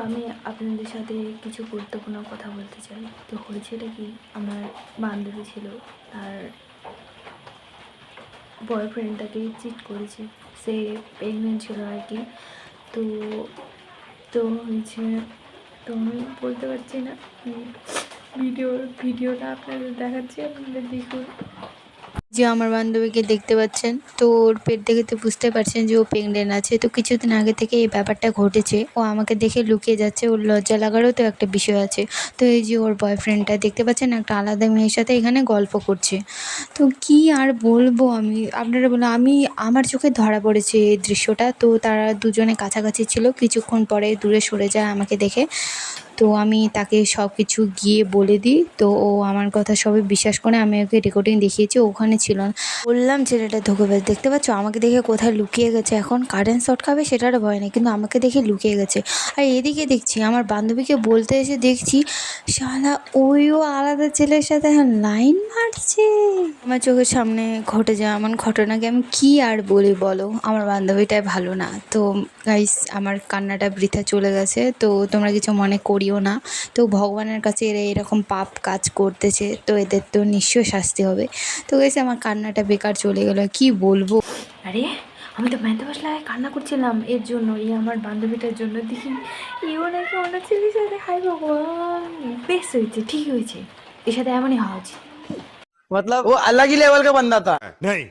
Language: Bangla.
আমি আপনাদের সাথে কিছু গুরুত্বপূর্ণ কথা বলতে চাই। তো হয়েছেটা কি, আমার বান্ধবী ছিল, তার বয়ফ্রেন্ড তাকে চিট করেছে, সে প্রেগনেন্ট ছিল আর কি। তো তো হয়েছে, তো আমি বলতে পারছি না, ভিডিওটা আপনাদের দেখাচ্ছি, আপনাদের দেখুন। যে আমার বান্ধবীকে দেখতে পাচ্ছেন, তো ওর পেট দেখে তো বুঝতে পারছেন যে ও প্রেগনেন্ট আছে। তো কিছুদিন আগে থেকে এই ব্যাপারটা ঘটেছে, ও আমাকে দেখে লুকিয়ে যাচ্ছে, ওর লজ্জা লাগারও তো একটা বিষয় আছে। তো এই যে ওর বয়ফ্রেন্ডটা দেখতে পাচ্ছেন একটা আলাদা মেয়ের সাথে এখানে গল্প করছে। তো কি আর বলবো, আমি আপনারা বলো, আমার চোখে ধরা পড়েছে এই দৃশ্যটা। তো তারা দুজনে কাছাকাছি ছিল, কিছুক্ষণ পরে দূরে সরে যায় আমাকে দেখে। তো আমি তাকে সব কিছু গিয়ে বলে দিই, তো ও আমার কথা সবই বিশ্বাস করে। আমি ওকে রেকর্ডিং দেখিয়েছি, ওখানে ছিল না। বললাম ছেলেটা ধোঁকাবাজ, দেখতে পাচ্ছ আমাকে দেখে কোথায় লুকিয়ে গেছে। এখন কারেন্ট শর্ট খাবে সেটারও ভয় নেই, কিন্তু আমাকে দেখে লুকিয়ে গেছে। আর এদিকে দেখছি আমার বান্ধবীকে বলতে এসে দেখছি শালা ওইও আলাদা ছেলের সাথে লাইন মারছে। আমার চোখের সামনে ঘটে যাওয়া এমন ঘটনাকে আমি কি আর বলি বলো। আমার বান্ধবীটাই ভালো না। তো গাইস, আমার কান্নাটা বৃথা চলে গেছে, তো তোমরা কিছু মনে করিও না। তো ভগবানের কাছে এরা এরকম পাপ কাজ করতেছে, তো এদের তো নিশ্চয়ই শাস্তি হবে। তো গাইস, আমার কান্নাটা বেকার চলে গেল, কি বলবো। আরে আমি তো মেতে বসলায় কান্না করছিলাম এর জন্য, আমার বান্ধবীটার জন্য। দেখি ইও নাকি অন্য ছেলের সাথে, হাই ভগবান, বেশ হয়েছে, ঠিক হয়েছে, এর সাথে এমনই হওয়া উচিত। मतलब वो अलग ही लेवल का बंदा था। नहीं